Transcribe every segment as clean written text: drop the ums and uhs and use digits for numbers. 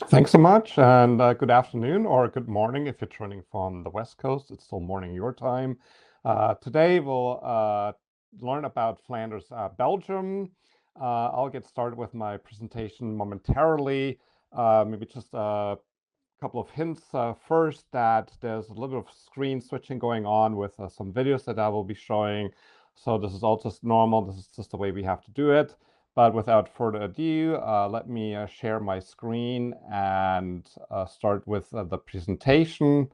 Thanks so much, and good afternoon or good morning if you're joining from the West Coast. It's still morning your time. Today we'll learn about Flanders, Belgium. I'll get started with my presentation momentarily. Maybe just a couple of hints first that there's a little bit of screen switching going on with some videos that I will be showing. So this is all just normal. This is just the way we have to do it. But without further ado, let me share my screen and start with the presentation.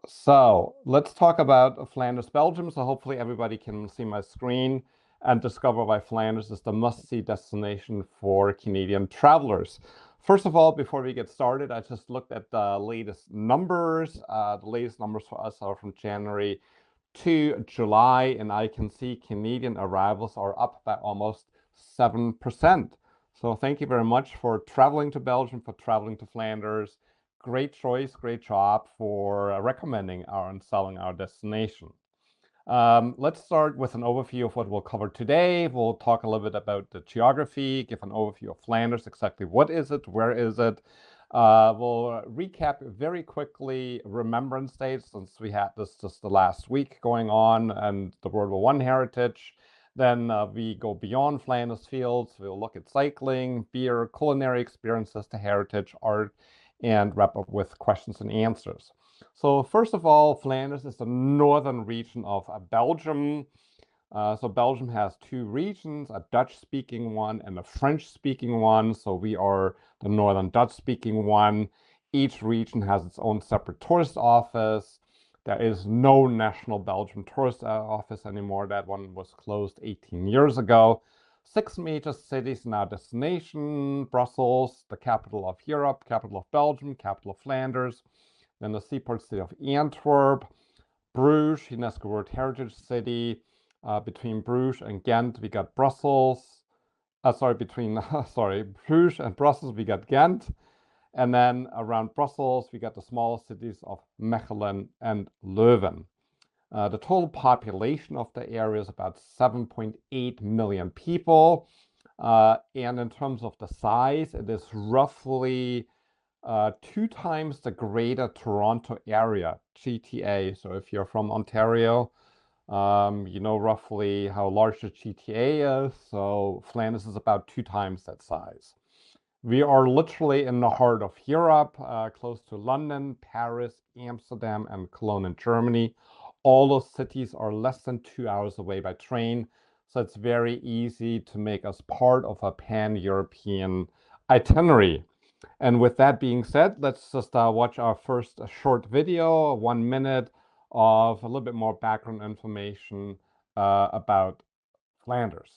So let's talk about Flanders, Belgium. So hopefully everybody can see my screen and discover why Flanders is the must-see destination for Canadian travelers. First of all, before we get started, I just looked at the latest numbers. The latest numbers for us are from January to July, and I can see Canadian arrivals are up by almost 7%. So thank you very much for traveling to Belgium, for traveling to Flanders. Great choice, great job for recommending our and selling our destination. Let's start with an overview of what we'll cover today. We'll talk a little bit about the geography, give an overview of Flanders, exactly what is it, where is it. We'll recap very quickly Remembrance Days, since we had this just the last week going on, and the World War I heritage. Then we go beyond Flanders Fields. We'll look at cycling, beer, culinary experiences, the heritage, art, and wrap up with questions and answers. So first of all, Flanders is the northern region of Belgium. So Belgium has two regions, a Dutch-speaking one and a French-speaking one. So we are the northern Dutch-speaking one. Each region has its own separate tourist office. There is no national Belgium tourist office anymore. That one was closed 18 years ago. Six major cities in our destination: Brussels, the capital of Europe, capital of Belgium, capital of Flanders, then the seaport city of Antwerp, Bruges, UNESCO World Heritage City. Between Bruges and Ghent, we got Brussels. Between Bruges and Brussels, we got Ghent. And then around Brussels, we got the smaller cities of Mechelen and Leuven. The total population of the area is about 7.8 million people. And in terms of the size, it is roughly two times the Greater Toronto Area, GTA. So if you're from Ontario, you know roughly how large the GTA is. So Flanders is about two times that size. We are literally in the heart of Europe, close to London, Paris, Amsterdam, and Cologne in Germany. All those cities are less than 2 hours away by train, so it's very easy to make us part of a pan-European itinerary. And with that being said, let's just watch our first short video, 1 minute of a little bit more background information about Flanders.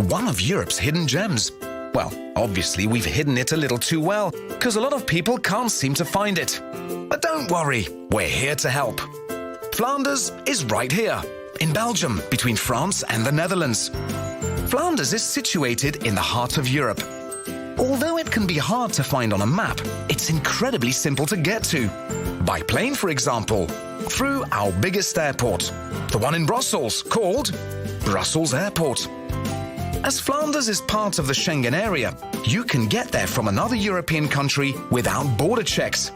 One of Europe's hidden gems. Well, obviously we've hidden it a little too well, because a lot of people can't seem to find it. But don't worry, we're here to help. Flanders is right here, in Belgium, between France and the Netherlands. Flanders is situated in the heart of Europe. Although it can be hard to find on a map, it's incredibly simple to get to. By plane, for example, through our biggest airport, the one in Brussels, called Brussels Airport. As Flanders is part of the Schengen area, you can get there from another European country without border checks.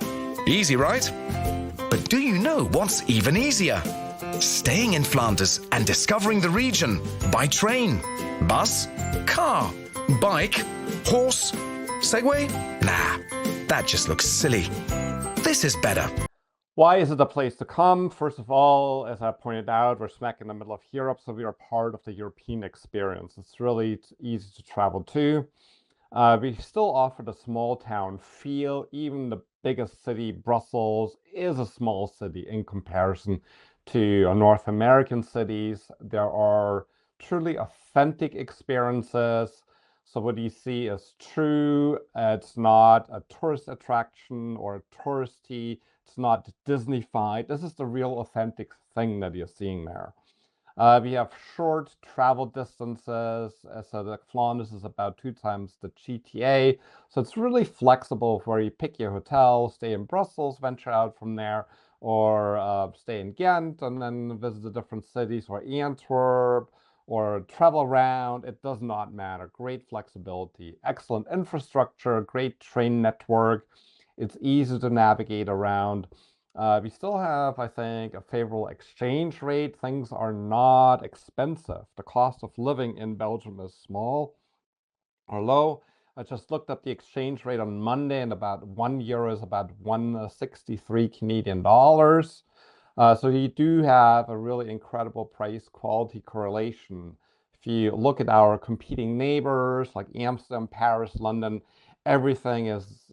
Easy, right? But do you know what's even easier? Staying in Flanders and discovering the region by train, bus, car, bike, horse, Segway? Nah, that just looks silly. This is better. Why is it a place to come? First of all, as I pointed out, we're smack in the middle of Europe, so we are part of the European experience. It's really easy to travel to. We still offer the small town feel. Even the biggest city, Brussels, is a small city in comparison to North American cities. There are truly authentic experiences. So what you see is true. It's not a tourist attraction or touristy. It's not Disney-fied. This is the real authentic thing that you're seeing there. We have short travel distances. So the Flanders is about two times the GTA. So it's really flexible where you pick your hotel, stay in Brussels, venture out from there, or stay in Ghent and then visit the different cities, or Antwerp, or travel around, it does not matter. Great flexibility, excellent infrastructure, great train network. It's easy to navigate around. We still have, I think, a favorable exchange rate. Things are not expensive. The cost of living in Belgium is small or low. I just looked up the exchange rate on Monday, and about €1 is about 163 Canadian dollars. So you do have a really incredible price quality correlation. If you look at our competing neighbors like Amsterdam, Paris, London, everything is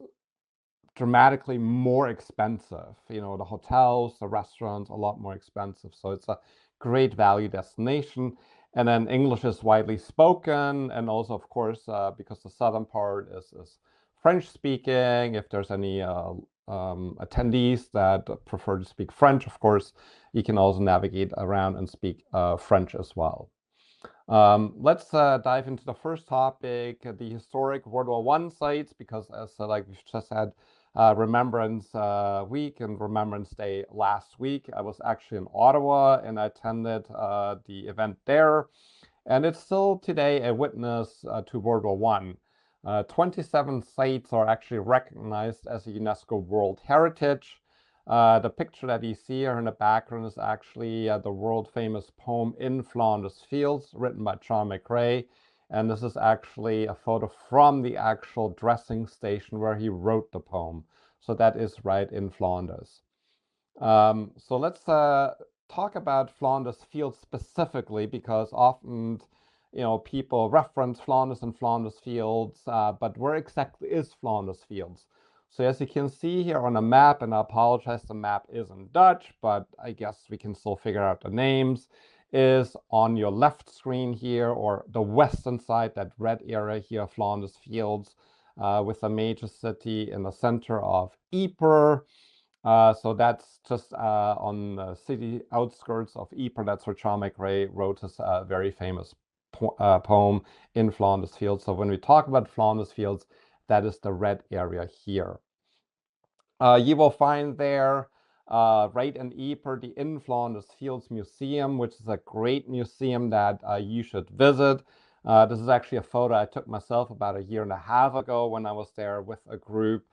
dramatically more expensive. The hotels, the restaurants, a lot more expensive. So it's a great value destination. And then English is widely spoken. And also, of course, because the southern part is French speaking, if there's any attendees that prefer to speak French, of course, you can also navigate around and speak French as well. Let's dive into the first topic, the historic World War I sites, because as like we've just had Remembrance Week and Remembrance Day last week, I was actually in Ottawa and I attended the event there. And it's still today a witness to World War I. 27 sites are actually recognized as a UNESCO World Heritage. The picture that you see here in the background is actually the world famous poem In Flanders Fields, written by John McCrae. And this is actually a photo from the actual dressing station where he wrote the poem. So that is right in Flanders. So let's talk about Flanders Fields specifically, because often people reference Flanders and Flanders Fields, but where exactly is Flanders Fields? So as you can see here on a map, and I apologize, the map is in Dutch, but I guess we can still figure out the names, is on your left screen here, or the western side, that red area here, Flanders Fields, with a major city in the center of Ypres. So that's just on the city outskirts of Ypres. That's where John McCrae wrote his very famous poem In Flanders Fields. So when we talk about Flanders Fields, that is the red area here. You will find there, right in Ypres, the In Flanders Fields Museum, which is a great museum that you should visit. This is actually a photo I took myself about 1.5 years ago when I was there with a group.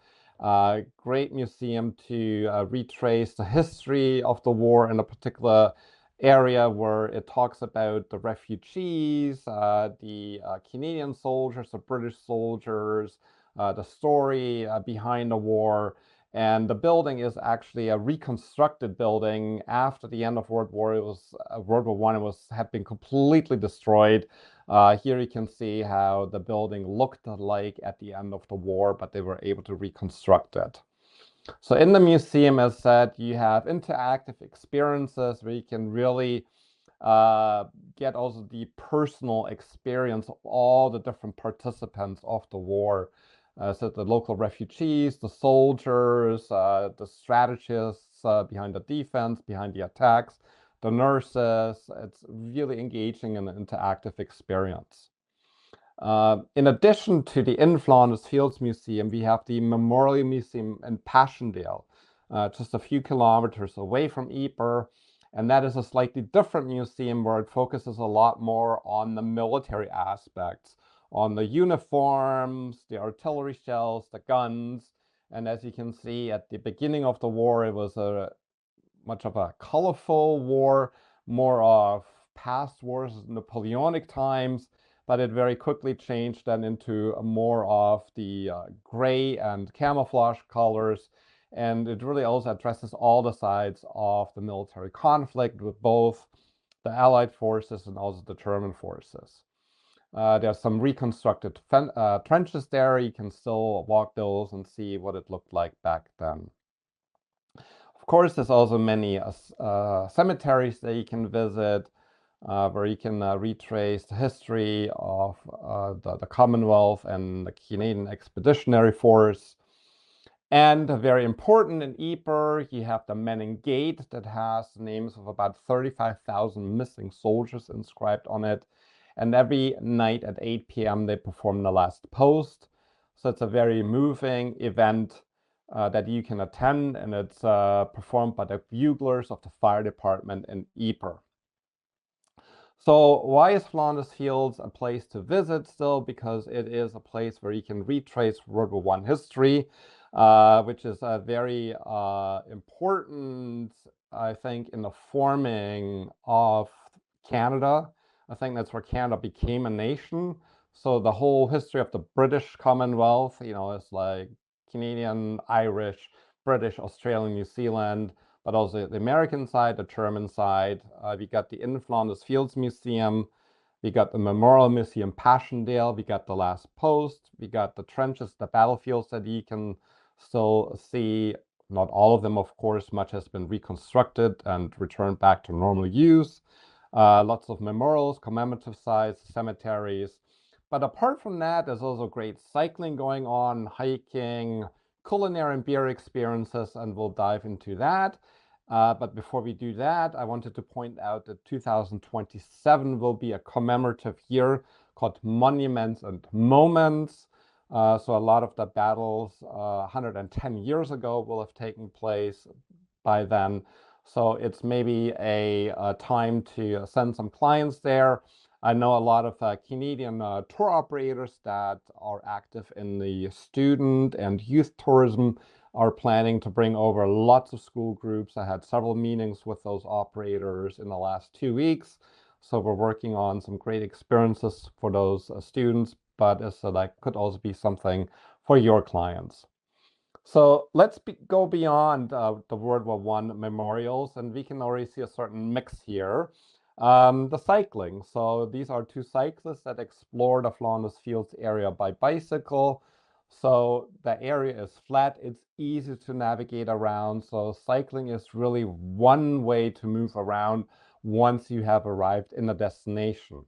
Great museum to retrace the history of the war in a particular area where it talks about the refugees, the Canadian soldiers, the British soldiers, the story behind the war. And the building is actually a reconstructed building after the end of World War. It was World War I. Had been completely destroyed. Here you can see how the building looked like at the end of the war, but they were able to reconstruct it. So in the museum, as said, you have interactive experiences where you can really get also the personal experience of all the different participants of the war. So the local refugees, the soldiers, the strategists behind the defense, behind the attacks, the nurses. It's really engaging and an interactive experience. In addition to the In Flanders Fields Museum, we have the Memorial Museum in Passchendaele, just a few kilometers away from Ypres. And that is a slightly different museum where it focuses a lot more on the military aspects, on the uniforms, the artillery shells, the guns. And as you can see, at the beginning of the war, it was much of a colorful war, more of past wars, Napoleonic times, but it very quickly changed then into more of the gray and camouflage colors. And it really also addresses all the sides of the military conflict with both the Allied forces and also the German forces. There are some reconstructed trenches there. You can still walk those and see what it looked like back then. Of course, there's also many cemeteries that you can visit, where you can retrace the history of the Commonwealth and the Canadian Expeditionary Force. And very important in Ypres, you have the Manning Gate that has the names of about 35,000 missing soldiers inscribed on it. And every night at 8 p.m. they perform the last post. So it's a very moving event that you can attend, and it's performed by the buglers of the fire department in Ypres. So why is Flanders Fields a place to visit still? Because it is a place where you can retrace World War I history, which is a very important, I think, in the forming of Canada. I think that's where Canada became a nation. So the whole history of the British Commonwealth, is like Canadian, Irish, British, Australian, New Zealand, but also the American side, the German side. We got the In Flanders Fields Museum. We got the Memorial Museum Passchendaele. We got the Last Post. We got the trenches, the battlefields that you can still see. Not all of them, of course. Much has been reconstructed and returned back to normal use. Lots of memorials, commemorative sites, cemeteries. But apart from that, there's also great cycling going on, hiking, culinary and beer experiences, and we'll dive into that. But before we do that, I wanted to point out that 2027 will be a commemorative year called Monuments and Moments. So a lot of the battles 110 years ago will have taken place by then. So it's maybe a time to send some clients there. I know a lot of Canadian tour operators that are active in the student and youth tourism are planning to bring over lots of school groups. I had several meetings with those operators in the last 2 weeks. So we're working on some great experiences for those students, but that could also be something for your clients. So let's go beyond the World War I memorials, and we can already see a certain mix here. The cycling. So these are two cyclists that explore the Flanders Fields area by bicycle. So the area is flat, it's easy to navigate around. So cycling is really one way to move around once you have arrived in the destination.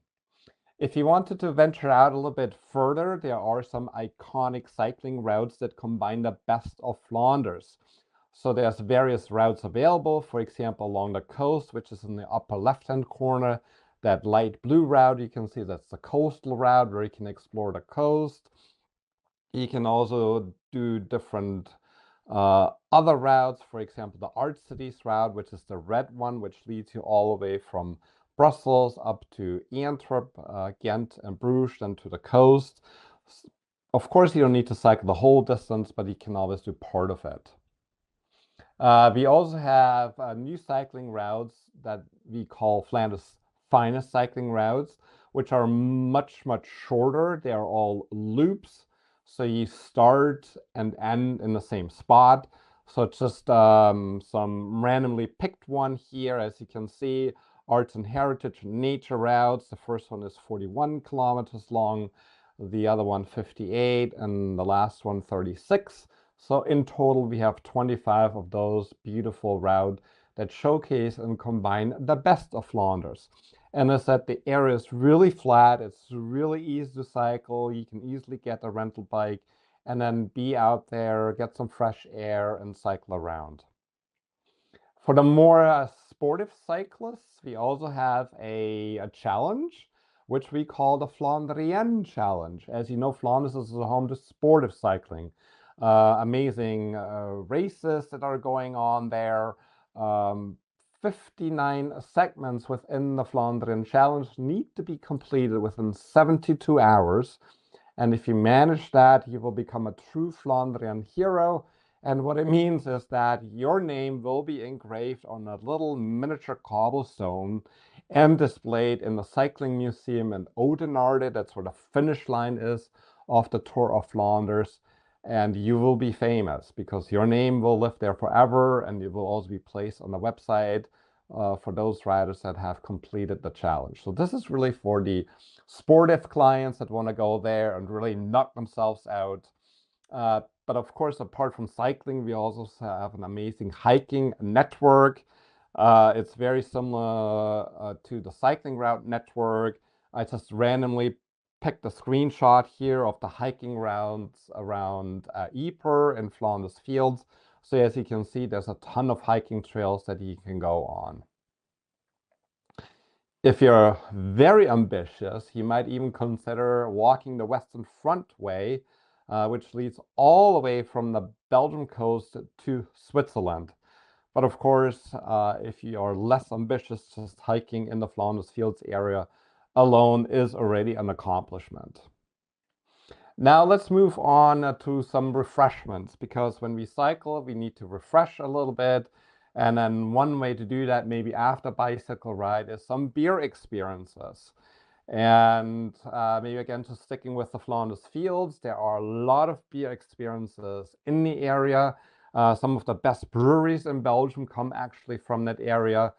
If you wanted to venture out a little bit further, there are some iconic cycling routes that combine the best of Flanders. So there's various routes available, for example, along the coast, which is in the upper left-hand corner. That light blue route, you can see that's the coastal route where you can explore the coast. You can also do different other routes, for example, the Art Cities route, which is the red one, which leads you all the way from Brussels up to Antwerp, Ghent, and Bruges, and to the coast. Of course, you don't need to cycle the whole distance, but you can always do part of it. We also have new cycling routes that we call Flanders' finest cycling routes, which are much, much shorter. They are all loops. So you start and end in the same spot. So it's just some randomly picked one here, as you can see, arts and heritage and nature routes. The first one is 41 kilometers long, the other one 58, and the last one 36. So in total, we have 25 of those beautiful routes that showcase and combine the best of Flanders. And as I said, the area is really flat. It's really easy to cycle. You can easily get a rental bike and then be out there, get some fresh air, and cycle around. For the more sportive cyclists, we also have a challenge, which we call the Flandrian Challenge. As you know, Flanders is the home to sportive cycling. Amazing races that are going on there. 59 segments within the Flandrian Challenge need to be completed within 72 hours. And if you manage that, you will become a true Flandrian hero. And what it means is that your name will be engraved on a little miniature cobblestone and displayed in the Cycling Museum in Oudenaarde. That's where the finish line is of the Tour of Flanders. And you will be famous because your name will live there forever, and it will also be placed on the website for those riders that have completed the challenge. So this is really for the sportive clients that want to go there and really knock themselves out. But of course, apart from cycling, we also have an amazing hiking network. It's very similar to the cycling route network. I just randomly picked a screenshot here of the hiking routes around Ypres and Flanders Fields. So as you can see, there's a ton of hiking trails that you can go on. If you're very ambitious, you might even consider walking the Western Front Way, which leads all the way from the Belgian coast to Switzerland. But of course, if you are less ambitious, just hiking in the Flanders Fields area alone is already an accomplishment. Now let's move on to some refreshments, because when we cycle, we need to refresh a little bit. And then one way to do that, maybe after bicycle ride, is some beer experiences. And maybe again, just sticking with the Flanders Fields, there are a lot of beer experiences in the area. Some of the best breweries in Belgium come actually from that area.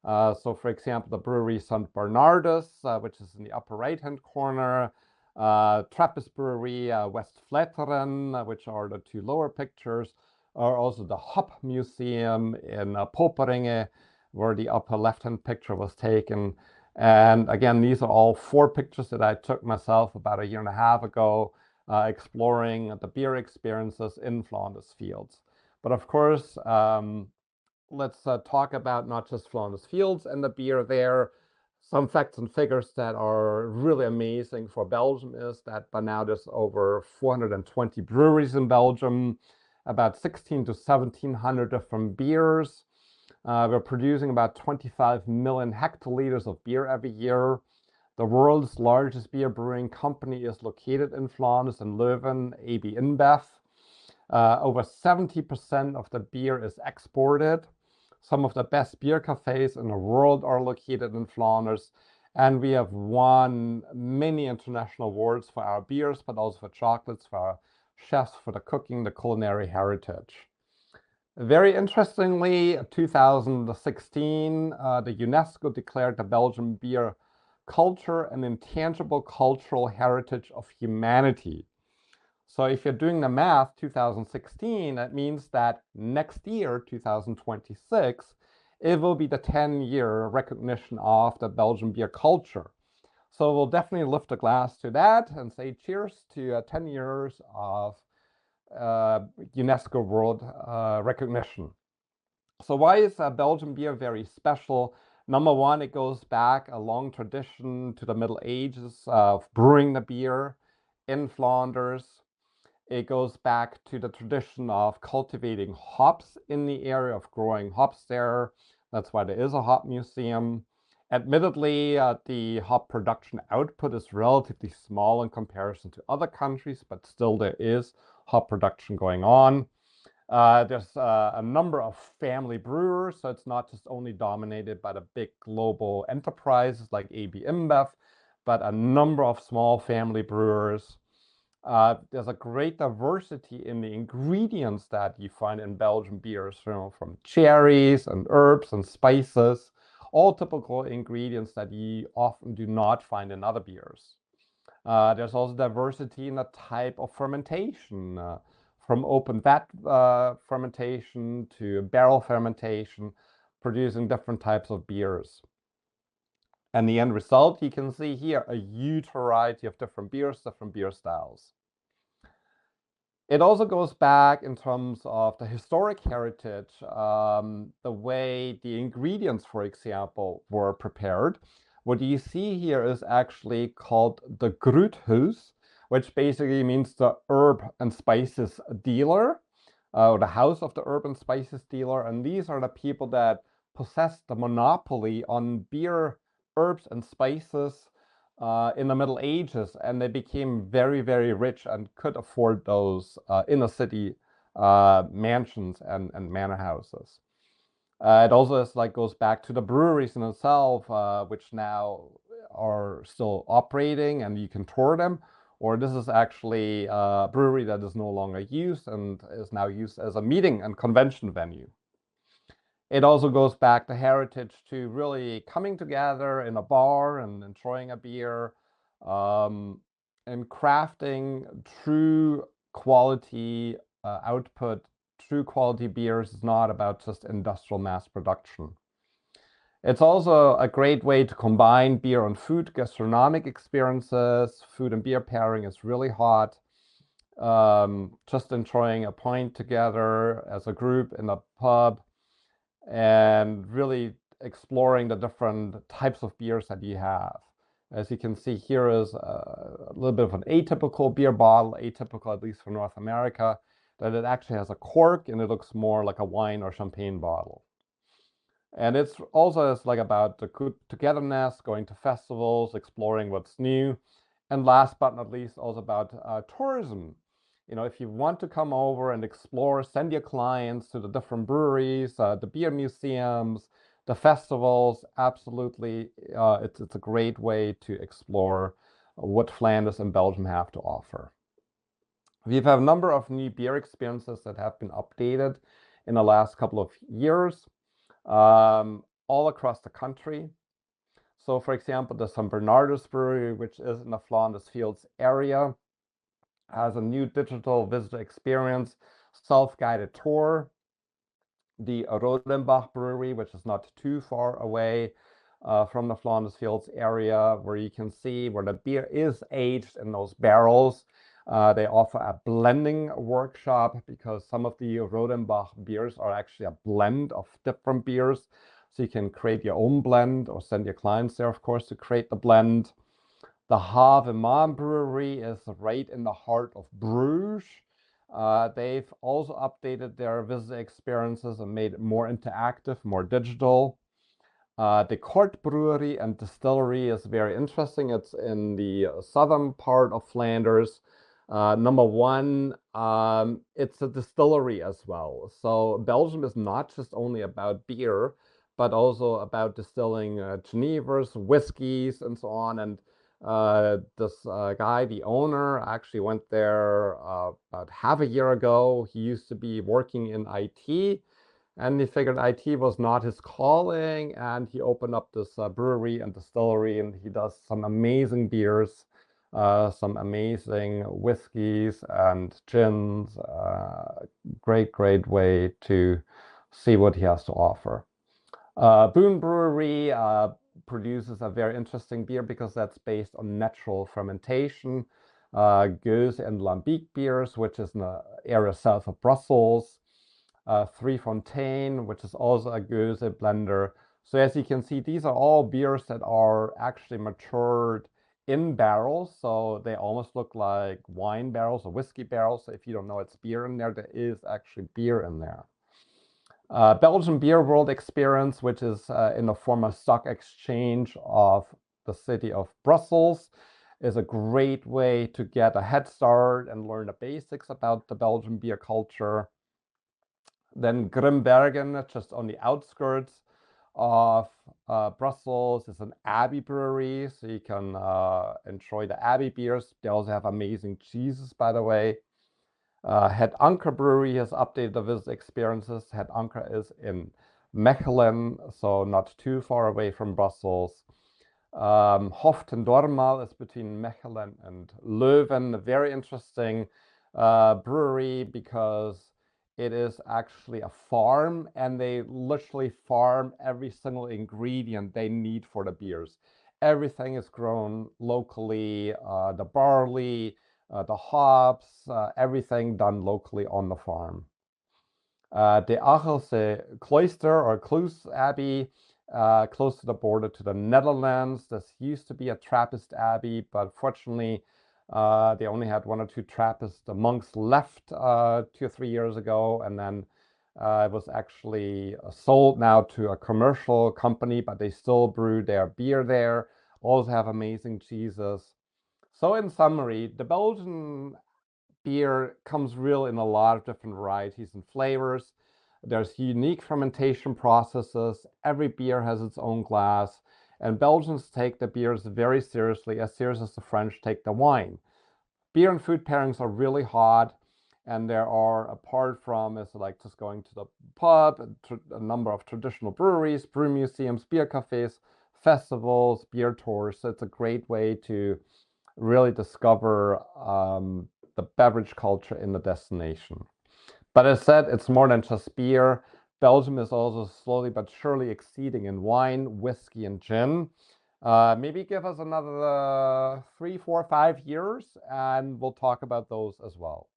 So for example, the brewery St. Bernardus, which is in the upper right-hand corner, Trappist Brewery, West Vletteren, which are the two lower pictures, or also the Hop Museum in Poperinge, where the upper left-hand picture was taken. And again, these are all 4 pictures that I took myself about a year and a half ago, exploring the beer experiences in Flanders Fields. But of course, let's talk about not just Flanders Fields and the beer there. Some facts and figures that are really amazing for Belgium is that by now there's over 420 breweries in Belgium, about 16 to 1700 different beers. We're producing about 25 million hectoliters of beer every year. The world's largest beer brewing company is located in Flanders in Leuven, AB InBev. Over 70% of the beer is exported. Some of the best beer cafes in the world are located in Flanders. And we have won many international awards for our beers, but also for chocolates, for our chefs, for the cooking, the culinary heritage. Very interestingly, 2016, the UNESCO declared the Belgian beer culture an intangible cultural heritage of humanity. So if you're doing the math, 2016, that means that next year, 2026, it will be the 10-year recognition of the Belgian beer culture. So we'll definitely lift a glass to that and say cheers to 10 years of UNESCO World recognition. So why is Belgian beer very special? Number one, it goes back a long tradition to the Middle Ages of brewing the beer in Flanders. It goes back to the tradition of cultivating hops in the area, of growing hops there. That's why there is a hop museum. Admittedly, the hop production output is relatively small in comparison to other countries, but still there is hop production going on. There's a number of family brewers, so it's not just only dominated by the big global enterprises like AB InBev, but a number of small family brewers. There's a great diversity in the ingredients that you find in Belgian beers, from cherries and herbs and spices, all typical ingredients that you often do not find in other beers. There's also diversity in the type of fermentation, from open vat fermentation to barrel fermentation, producing different types of beers. And the end result, you can see here, a huge variety of different beers, different beer styles. It also goes back in terms of the historic heritage, the way the ingredients, for example, were prepared. What you see here is actually called the Groothuis, which basically means the herb and spices dealer, or the house of the herb and spices dealer. And these are the people that possess the monopoly on beer, herbs and spices in the Middle Ages, and they became very, very rich and could afford those inner city mansions and manor houses. It also goes back to the breweries in itself, which now are still operating and you can tour them. Or this is actually a brewery that is no longer used and is now used as a meeting and convention venue. It also goes back to heritage, to really coming together in a bar and enjoying a beer, and crafting true quality output. True quality beers is not about just industrial mass production. It's also a great way to combine beer and food, gastronomic experiences. Food and beer pairing is really hot. Just enjoying a pint together as a group in a pub, and really exploring the different types of beers that you have. As you can see, here is a little bit of an atypical beer bottle, atypical at least for North America. that it actually has a cork and it looks more like a wine or champagne bottle. And it's also like about the good togetherness, going to festivals, exploring what's new. And last but not least, also about tourism. If you want to come over and explore, send your clients to the different breweries, the beer museums, the festivals. Absolutely, it's a great way to explore what Flanders and Belgium have to offer. We have a number of new beer experiences that have been updated in the last couple of years, all across the country. So, for example, the St. Bernardus Brewery, which is in the Flanders Fields area, has a new digital visitor experience, self-guided tour. The Rodenbach Brewery, which is not too far away from the Flanders Fields area, where you can see where the beer is aged in those barrels. They offer a blending workshop because some of the Rodenbach beers are actually a blend of different beers. So you can create your own blend or send your clients there, of course, to create the blend. The Havemaan Brewery is right in the heart of Bruges. They've also updated their visitor experiences and made it more interactive, more digital. The Kort Brewery and Distillery is very interesting. It's in the southern part of Flanders. Number one, it's a distillery as well. So Belgium is not just only about beer, but also about distilling Genevers, whiskeys, and so on. And this guy, the owner, actually went there about half a year ago. He used to be working in IT, and he figured IT was not his calling, and he opened up this brewery and distillery, and he does some amazing beers, some amazing whiskeys and gins. Great way to see what he has to offer. Boone Brewery produces a very interesting beer because that's based on natural fermentation. Gueuze and Lambic beers, which is in the area south of Brussels. Three Fontaine, which is also a Gueuze blender. So as you can see, these are all beers that are actually matured in barrels. So they almost look like wine barrels or whiskey barrels. So if you don't know it's beer in there, there is actually beer in there. Belgian Beer World Experience, which is in the former stock exchange of the city of Brussels, is a great way to get a head start and learn the basics about the Belgian beer culture. Then Grimbergen, just on the outskirts of Brussels, is an Abbey brewery, so you can enjoy the Abbey beers. They also have amazing cheeses, by the way. Het Anker Brewery has updated the visit experiences. Het Anker is in Mechelen, so not too far away from Brussels. Hof ten Dormaal is between Mechelen and Leuven. A very interesting brewery because it is actually a farm, and they literally farm every single ingredient they need for the beers. Everything is grown locally, the barley, the hops, everything done locally on the farm. The Achelse Cloister or Kloos Abbey, close to the border to the Netherlands. This used to be a Trappist abbey, but fortunately, they only had one or two Trappist monks left 2 or 3 years ago, and then it was actually sold now to a commercial company, but they still brew their beer there. Also have amazing cheeses. So in summary, the Belgian beer comes real in a lot of different varieties and flavors. There's unique fermentation processes. Every beer has its own glass, and Belgians take the beers very seriously, as serious as the French take the wine. Beer and food pairings are really hot, and there are, apart from is like just going to the pub, a number of traditional breweries, brew museums, beer cafes, festivals, beer tours. So it's a great way to really discover the beverage culture in the destination. But as said, it's more than just beer. Belgium is also slowly but surely exceeding in wine, whiskey, and gin. Maybe give us another 3, 4, 5 years, and we'll talk about those as well.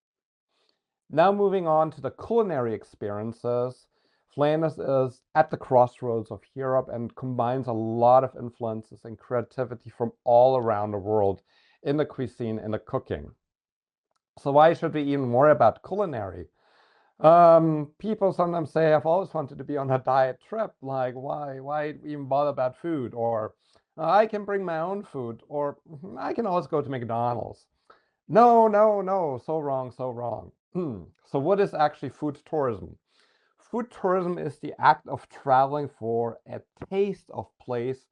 Now moving on to the culinary experiences. Flanders is at the crossroads of Europe and combines a lot of influences and creativity from all around the world in the cuisine and the cooking. So why should we even worry about culinary? People sometimes say, I've always wanted to be on a diet trip. Like, why even bother about food? Or I can bring my own food, or I can always go to McDonald's. No, no, no, so wrong, so wrong. So what is actually food tourism? Food tourism is the act of traveling for a taste of place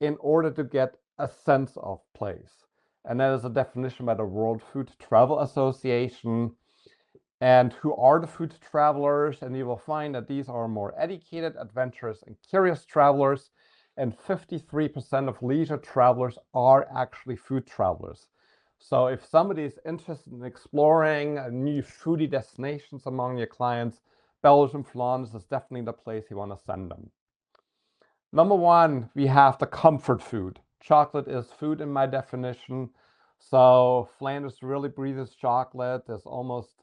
in order to get a sense of place. And that is a definition by the World Food Travel Association. And who are the food travelers? And you will find that these are more educated, adventurous, and curious travelers. And 53% of leisure travelers are actually food travelers. So if somebody is interested in exploring new foodie destinations among your clients, Belgium, Flanders is definitely the place you want to send them. Number one, we have the comfort food. Chocolate is food in my definition. So Flanders really breathes chocolate. There's almost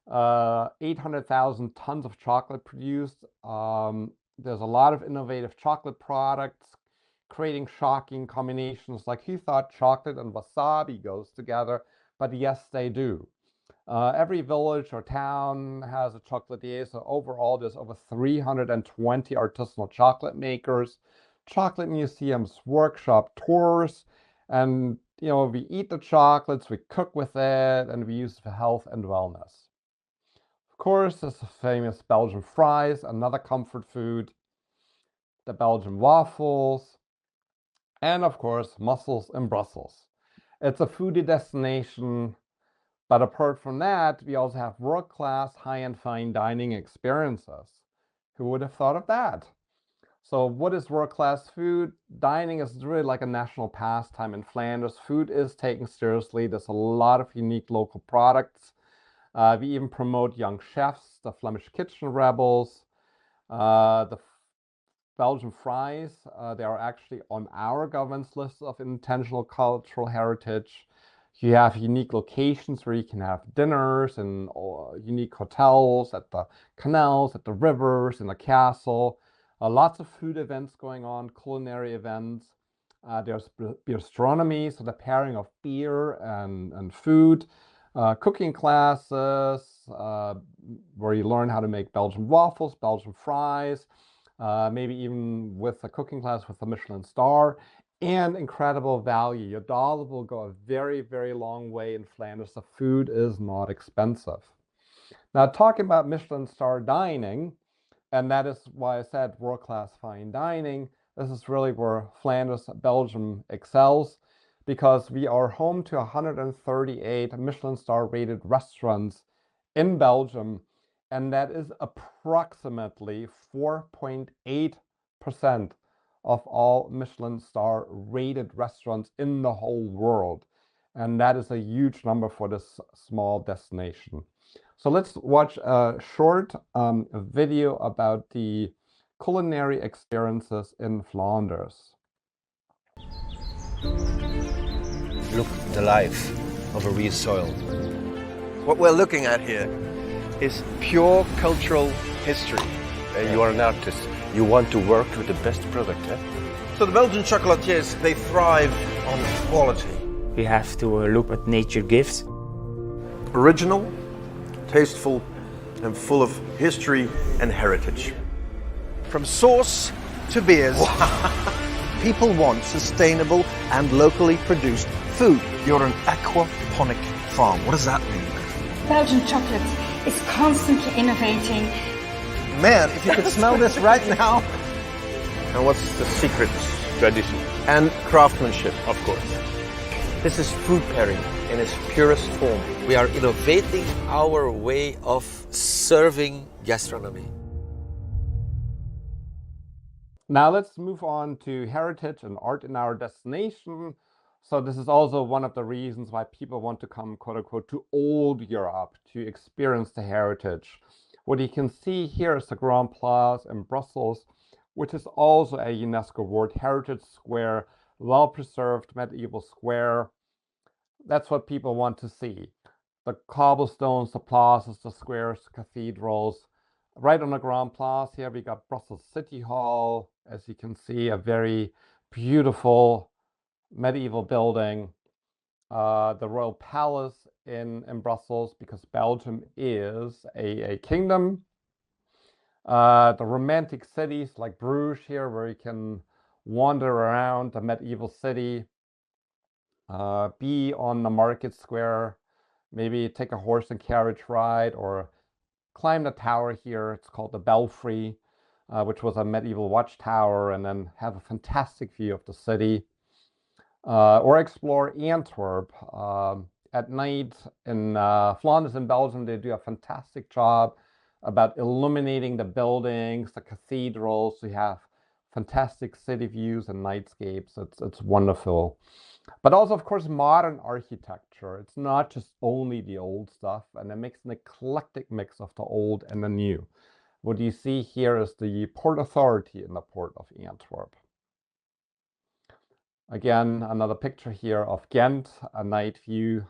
800,000 tons of chocolate produced. There's a lot of innovative chocolate products, creating shocking combinations. Like, who thought chocolate and wasabi goes together? But yes, they do. Every village or town has a chocolatier, so overall there's over 320 artisanal chocolate makers, chocolate museums, workshop tours, and we eat the chocolates, we cook with it, and we use it for health and wellness. Of course, there's the famous Belgian fries, another comfort food, the Belgian waffles, and of course, mussels in Brussels. It's a foodie destination. But apart from that, we also have world-class high-end fine dining experiences. Who would have thought of that? So what is world-class food? Dining is really like a national pastime in Flanders. Food is taken seriously. There's a lot of unique local products. We even promote young chefs, the Flemish kitchen rebels, the Belgian fries. They are actually on our government's list of intentional cultural heritage. You have unique locations where you can have dinners and unique hotels at the canals, at the rivers, in the castle. Lots of food events going on, culinary events. There's gastronomy, so the pairing of beer and food. Cooking classes where you learn how to make Belgian waffles, Belgian fries, maybe even with a cooking class with a Michelin star, and incredible value. Your dollar will go a very, very long way in Flanders. The food is not expensive. Now, talking about Michelin star dining, and that is why I said world-class fine dining, this is really where Flanders, Belgium excels, because we are home to 138 Michelin star rated restaurants in Belgium, and that is approximately 4.8% of all Michelin star rated restaurants in the whole world. And that is a huge number for this small destination. So let's watch a short video about the culinary experiences in Flanders. Look at the life of a real soil. What we're looking at here is pure cultural history. You are an artist. You want to work with the best product, eh? So the Belgian chocolatiers, they thrive on quality. We have to look what nature gives. Original, tasteful, and full of history and heritage. From sauce to beers, people want sustainable and locally produced food. You're an aquaponic farm. What does that mean? Belgian chocolate is constantly innovating. Man, if you could smell this right now. And what's the secret? Tradition. And craftsmanship. Of course. This is food pairing in its purest form. We are innovating our way of serving gastronomy. Now let's move on to heritage and art in our destination. So this is also one of the reasons why people want to come, quote unquote, to old Europe to experience the heritage. What you can see here is the Grand Place in Brussels, which is also a UNESCO World Heritage Square, well-preserved medieval square. That's what people want to see. The cobblestones, the plazas, the squares, the cathedrals. Right on the Grand Place here, we got Brussels City Hall. As you can see, a very beautiful medieval building. The Royal Palace in Brussels because Belgium is a kingdom. The romantic cities like Bruges here, where you can wander around the medieval city, be on the market square, maybe take a horse and carriage ride, or climb the tower here. It's called the Belfry, which was a medieval watchtower, and then have a fantastic view of the city. Or explore Antwerp. At night in Flanders in Belgium, they do a fantastic job about illuminating the buildings, the cathedrals. You have fantastic city views and nightscapes. It's wonderful. But also, of course, modern architecture. It's not just only the old stuff, and it makes an eclectic mix of the old and the new. What you see here is the Port Authority in the Port of Antwerp. Again, another picture here of Ghent, a night view.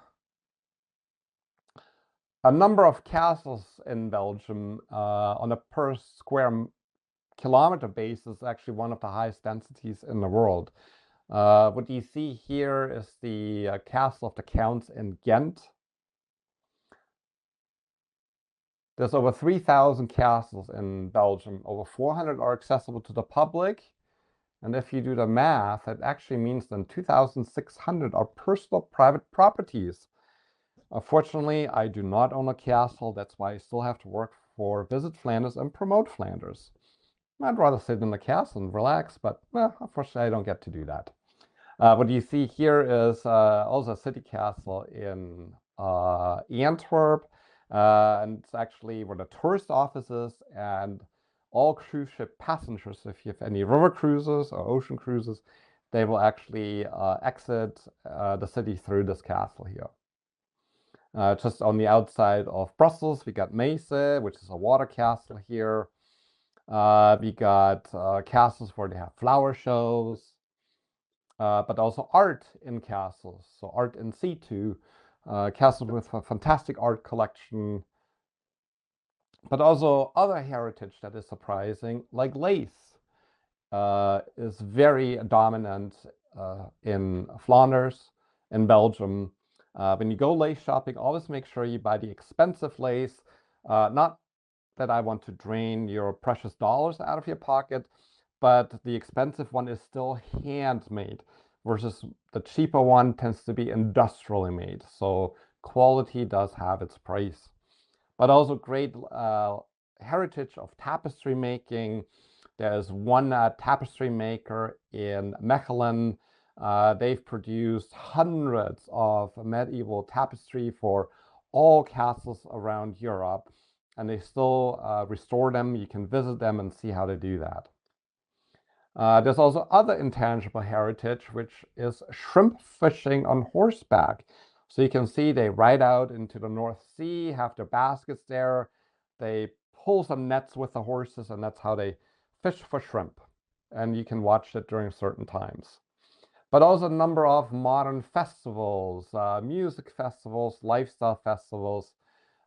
A number of castles in Belgium on a per square kilometer basis, actually one of the highest densities in the world. What you see here is the castle of the Counts in Ghent. There's over 3,000 castles in Belgium. Over 400 are accessible to the public. And if you do the math, it actually means then 2,600 are personal private properties. Unfortunately, I do not own a castle. That's why I still have to work for Visit Flanders and promote Flanders. I'd rather sit in the castle and relax, but well, unfortunately, I don't get to do that. What you see here is also a city castle in Antwerp. And it's actually where the tourist office is, and all cruise ship passengers, if you have any river cruises or ocean cruises, they will actually exit the city through this castle here. Just on the outside of Brussels, we got Mese, which is a water castle here. We got castles where they have flower shows, but also art in castles. So art in situ, castles with a fantastic art collection, but also other heritage that is surprising, like lace, is very dominant in Flanders, in Belgium. When you go lace shopping, always make sure you buy the expensive lace. Not that I want to drain your precious dollars out of your pocket, but the expensive one is still handmade, versus the cheaper one tends to be industrially made. So quality does have its price. But also great heritage of tapestry making. There's one tapestry maker in Mechelen. They've produced hundreds of medieval tapestry for all castles around Europe, and they still restore them. You can visit them and see how they do that. There's also other intangible heritage, which is shrimp fishing on horseback. So you can see they ride out into the North Sea, have their baskets there. They pull some nets with the horses, and that's how they fish for shrimp. And you can watch it during certain times. But also a number of modern festivals, music festivals, lifestyle festivals.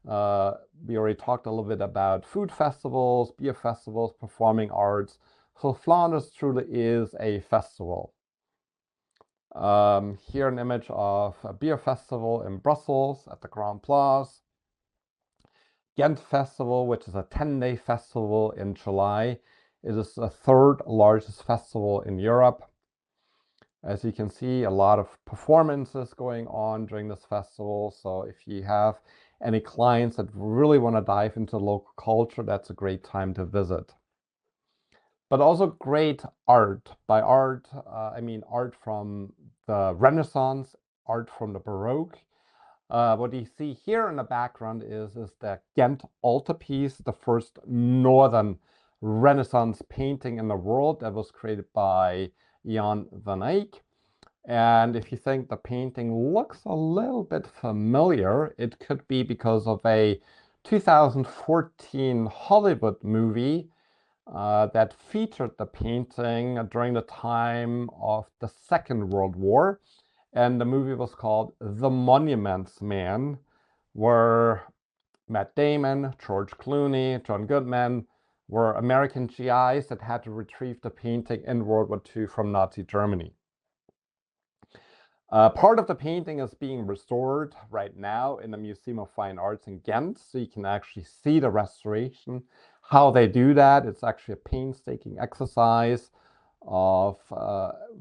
We already talked a little bit about food festivals, beer festivals, performing arts. So Flanders truly is a festival. Here an image of a beer festival in Brussels at the Grand Place. Ghent Festival, which is a 10-day festival in July. It is the third largest festival in Europe. As you can see, a lot of performances going on during this festival. So if you have any clients that really want to dive into local culture, that's a great time to visit. But also great art. By art, I mean art from the Renaissance, art from the Baroque. What you see here in the background is the Ghent altarpiece, the first northern Renaissance painting in the world that was created by Jan van Eyck. And if you think the painting looks a little bit familiar, it could be because of a 2014 Hollywood movie that featured the painting during the time of the Second World War. And the movie was called The Monuments Man, where Matt Damon, George Clooney, John Goodman were American GIs that had to retrieve the painting in World War II from Nazi Germany. Part of the painting is being restored right now in the Museum of Fine Arts in Ghent, so you can actually see the restoration, how they do that. It's actually a painstaking exercise of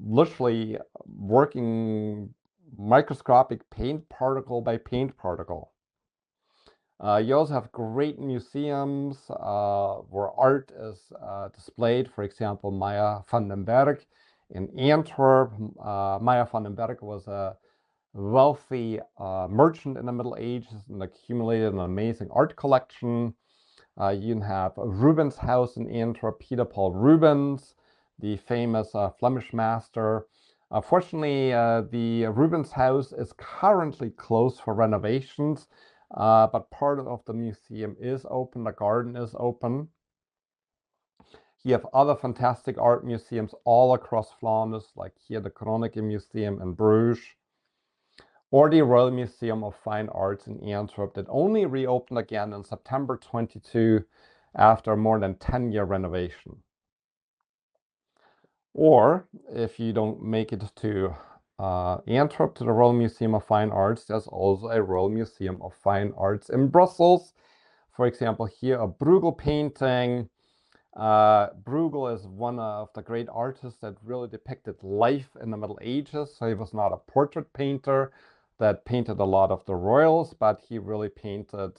literally working microscopic paint particle by paint particle. You also have great museums where art is displayed. For example, Maya van den Berg in Antwerp. Maya van den Berg was a wealthy merchant in the Middle Ages and accumulated an amazing art collection. You can have Rubens' house in Antwerp, Peter Paul Rubens, the famous Flemish master. Fortunately, the Rubens' house is currently closed for renovations, but part of the museum is open, the garden is open. You have other fantastic art museums all across Flanders, like here the Kroniken Museum in Bruges, or the Royal Museum of Fine Arts in Antwerp that only reopened again in September 22 after more than 10-year renovation. Or if you don't make it to Antwerp, to the Royal Museum of Fine Arts, there's also a Royal Museum of Fine Arts in Brussels. For example, here a Bruegel painting. Bruegel is one of the great artists that really depicted life in the Middle Ages. So he was not a portrait painter that painted a lot of the royals, but he really painted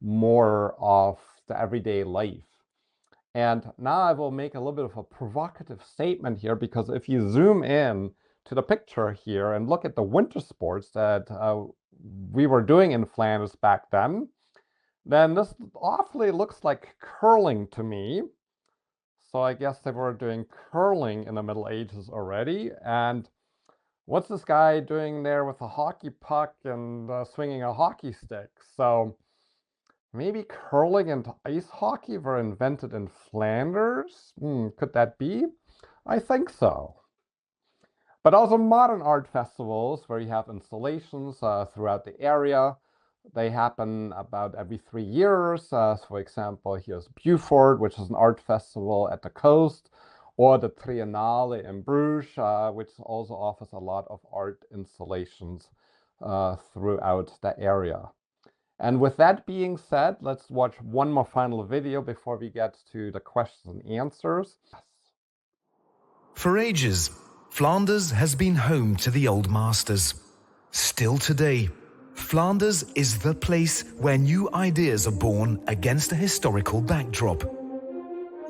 more of the everyday life. And now I will make a little bit of a provocative statement here, because if you zoom in to the picture here and look at the winter sports that we were doing in Flanders back then this awfully looks like curling to me. So I guess they were doing curling in the Middle Ages already. And what's this guy doing there with a hockey puck and swinging a hockey stick? So maybe curling and ice hockey were invented in Flanders? Could that be? I think so. But also modern art festivals where you have installations throughout the area. They happen about every 3 years. For example, here's Beaufort, which is an art festival at the coast, or the Triennale in Bruges, which also offers a lot of art installations throughout the area. And with that being said, let's watch one more final video before we get to the questions and answers. For ages, Flanders has been home to the old masters. Still today, Flanders is the place where new ideas are born against a historical backdrop.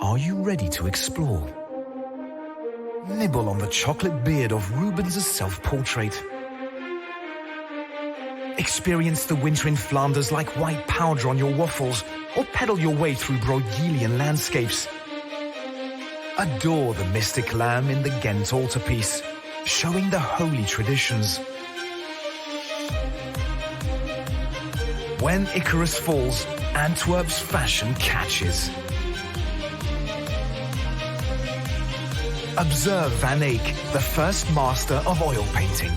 Are you ready to explore? Nibble on the chocolate beard of Rubens' self-portrait. Experience the winter in Flanders like white powder on your waffles, or pedal your way through Bruegelian landscapes. Adore the mystic lamb in the Ghent altarpiece, showing the holy traditions. When Icarus falls, Antwerp's fashion catches. Observe Van Eyck, the first master of oil painting.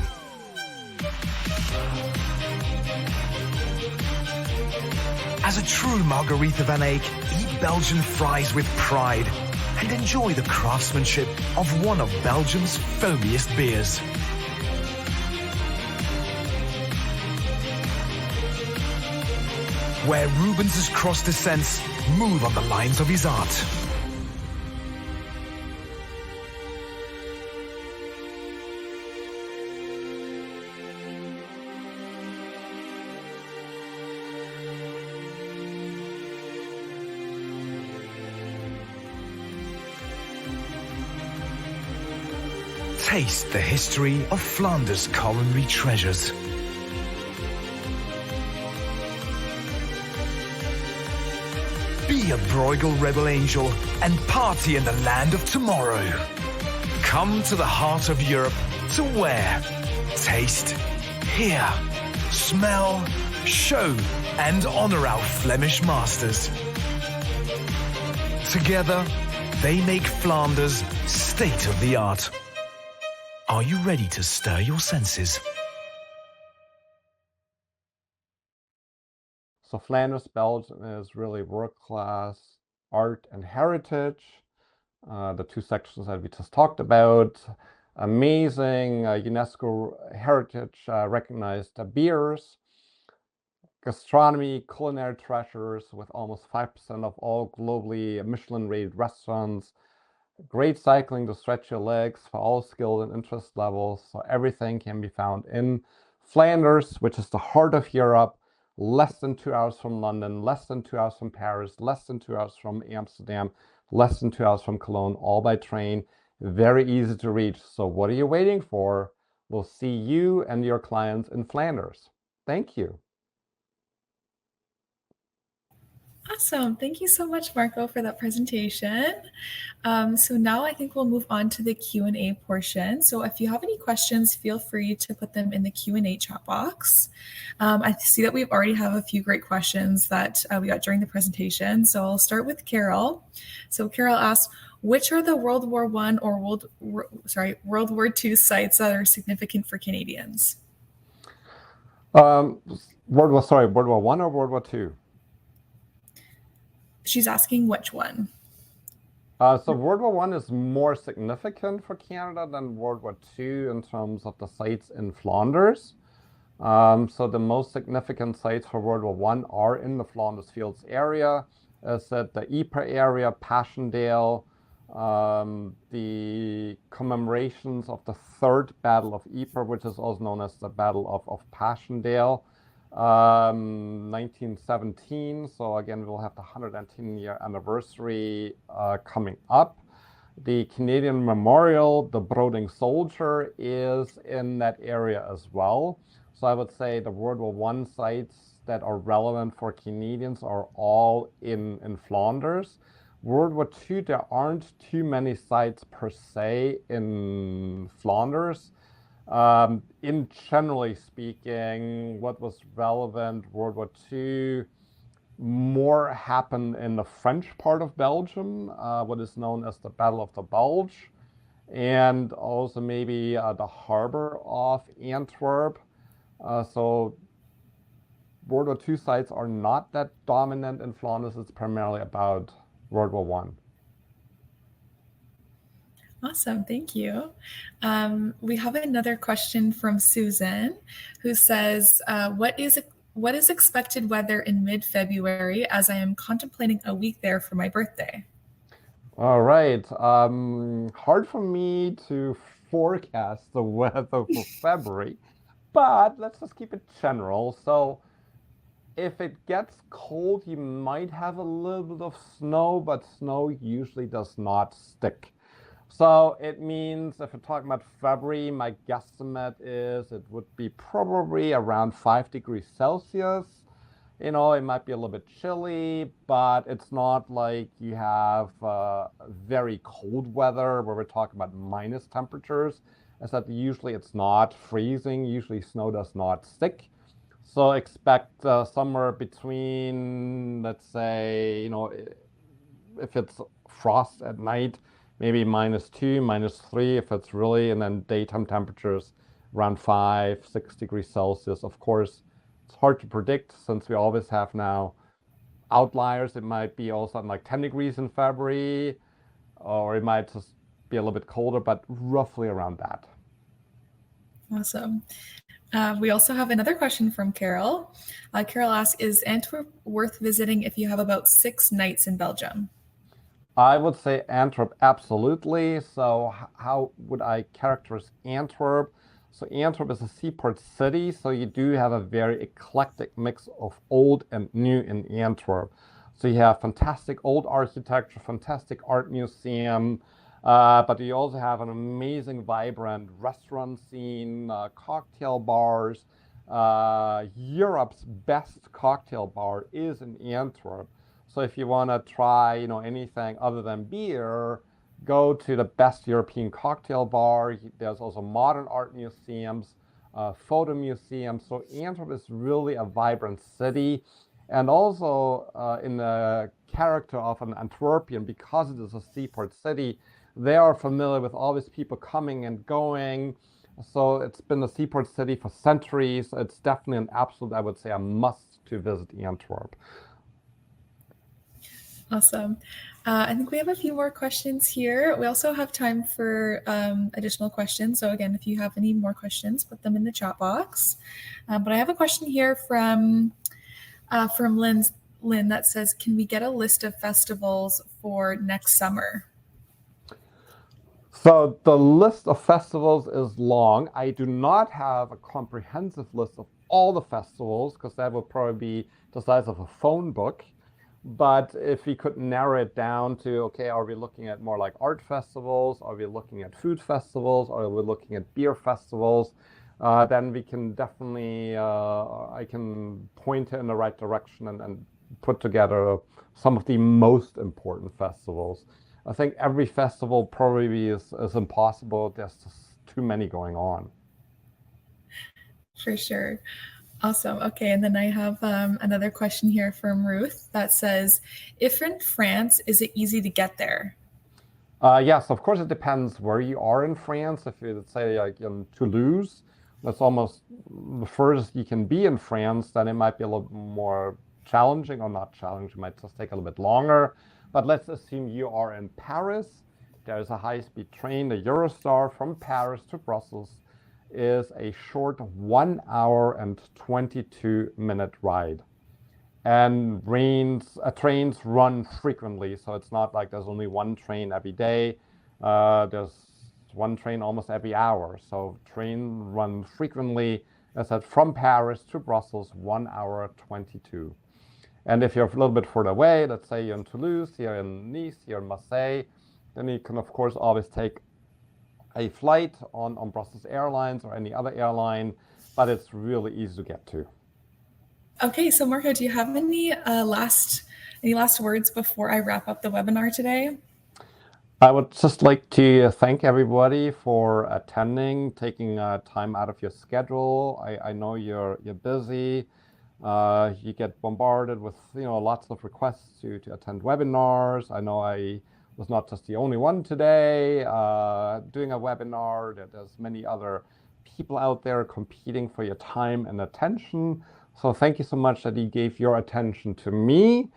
As a true Margaretha Van Eyck, eat Belgian fries with pride and enjoy the craftsmanship of one of Belgium's foamiest beers. Where Rubens' cross descents move on the lines of his art. Taste the history of Flanders' culinary treasures. Be a Bruegel rebel angel and party in the land of tomorrow. Come to the heart of Europe to wear, taste, hear, smell, show, and honor our Flemish masters. Together, they make Flanders state-of-the-art. Are you ready to stir your senses? So Flanders, Belgium is really world-class art and heritage. The two sections that we just talked about. amazing UNESCO heritage recognized beers, gastronomy, culinary treasures with almost 5% of all globally Michelin-rated restaurants, great cycling to stretch your legs for all skill and interest levels. So everything can be found in Flanders, which is the heart of Europe, less than 2 hours from London, less than 2 hours from Paris, less than 2 hours from Amsterdam, less than 2 hours from Cologne, all by train. Very easy to reach. So what are you waiting for? We'll see you and your clients in Flanders. Thank you. Awesome. Thank you so much, Marco, for that presentation. So now I think we'll move on to the Q&A portion. So if you have any questions, feel free to put them in the Q&A chat box. I see that we already have a few great questions that we got during the presentation. So I'll start with Carol. So Carol asks, which are the World War I or World War II sites that are significant for Canadians? World War I or World War II? She's asking which one. So World War I is more significant for Canada than World War II in terms of the sites in Flanders. So the most significant sites for World War I are in the Flanders Fields area. As said, the Ypres area, Passchendaele, the commemorations of the Third Battle of Ypres, which is also known as the Battle of Passchendaele. 1917, so again we'll have the 110-year anniversary coming up. The Canadian Memorial, the Broding Soldier, is in that area as well. So I would say the World War I sites that are relevant for Canadians are all in Flanders. World War II, there aren't too many sites per se in Flanders. In generally speaking, what was relevant World War II more happened in the French part of Belgium, what is known as the Battle of the Bulge, and also maybe the harbor of Antwerp. So World War II sites are not that dominant in Flanders. It's primarily about World War I. Awesome, thank you. We have another question from Susan, who says, what is expected weather in mid-February, as I am contemplating a week there for my birthday? All right. Hard for me to forecast the weather for February, but let's just keep it general. So if it gets cold, you might have a little bit of snow, but snow usually does not stick. So it means if we're talking about February, my guesstimate is it would be probably around 5 degrees Celsius. You know, it might be a little bit chilly, but it's not like you have very cold weather where we're talking about minus temperatures. As that usually it's not freezing. Usually snow does not stick. So expect somewhere between, let's say, you know, if it's frost at night, maybe -2, -3 if it's really, and then daytime temperatures around 5, 6 degrees Celsius. Of course, it's hard to predict since we always have now outliers. It might be also like 10 degrees in February, or it might just be a little bit colder, but roughly around that. Awesome. We also have another question from Carol. Carol asks, is Antwerp worth visiting if you have about 6 nights in Belgium? I would say Antwerp, absolutely. So how would I characterize Antwerp? So Antwerp is a seaport city, so you do have a very eclectic mix of old and new in Antwerp. So you have fantastic old architecture, fantastic art museum, but you also have an amazing, vibrant restaurant scene, cocktail bars. Europe's best cocktail bar is in Antwerp. So if you want to try, you know, anything other than beer, go to the best European cocktail bar. There's also modern art museums, photo museums. So Antwerp is really a vibrant city. And also in the character of an Antwerpian, because it is a seaport city, they are familiar with all these people coming and going. So it's been a seaport city for centuries. It's definitely an absolute, I would say, a must to visit Antwerp. Awesome. I think we have a few more questions here. We also have time for additional questions. So again, if you have any more questions, put them in the chat box. But I have a question here from Lynn that says, can we get a list of festivals for next summer? So the list of festivals is long. I do not have a comprehensive list of all the festivals because that would probably be the size of a phone book. But if we could narrow it down to, okay, are we looking at more like art festivals? Are we looking at food festivals? Are we looking at beer festivals? Then we can definitely, I can point in the right direction and put together some of the most important festivals. I think every festival probably is impossible. There's just too many going on. For sure. Awesome. Okay. And then I have another question here from Ruth that says, if in France, is it easy to get there? Yes, of course, it depends where you are in France. If you say like in Toulouse, that's almost the furthest you can be in France, then it might be a little more challenging, or not challenging, it might just take a little bit longer. But let's assume you are in Paris. There's a high-speed train, the Eurostar from Paris to Brussels is a short 1 hour and 22-minute ride. And trains run frequently, so it's not like there's only one train every day. There's one train almost every hour. So train run frequently. As I said, from Paris to Brussels, 1 hour 22. And if you're a little bit further away, let's say you're in Toulouse, you're in Nice, you're in Marseille, then you can of course always take a flight on Brussels Airlines or any other airline, but it's really easy to get to. Okay, so Marco, do you have any last words before I wrap up the webinar today? I would just like to thank everybody for attending, taking time out of your schedule. I know you're busy. You get bombarded with lots of requests to attend webinars. I know I was not just the only one today doing a webinar. There's many other people out there competing for your time and attention. So thank you so much that you gave your attention to me.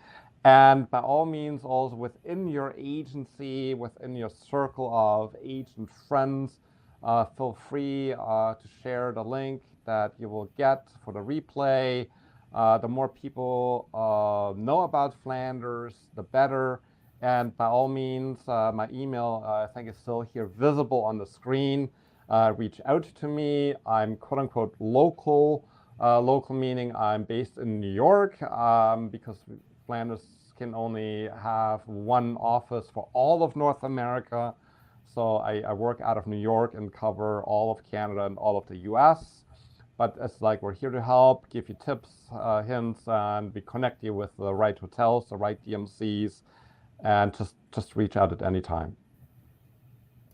And by all means, also within your agency, within your circle of agent friends, feel free to share the link that you will get for the replay. The more people know about Flanders, the better. And by all means, my email, I think, is still here visible on the screen. Reach out to me. I'm quote unquote local. Local meaning I'm based in New York because Flanders can only have one office for all of North America. So I work out of New York and cover all of Canada and all of the US. But it's like we're here to help, give you tips, hints, and we connect you with the right hotels, the right DMCs, and just reach out at any time.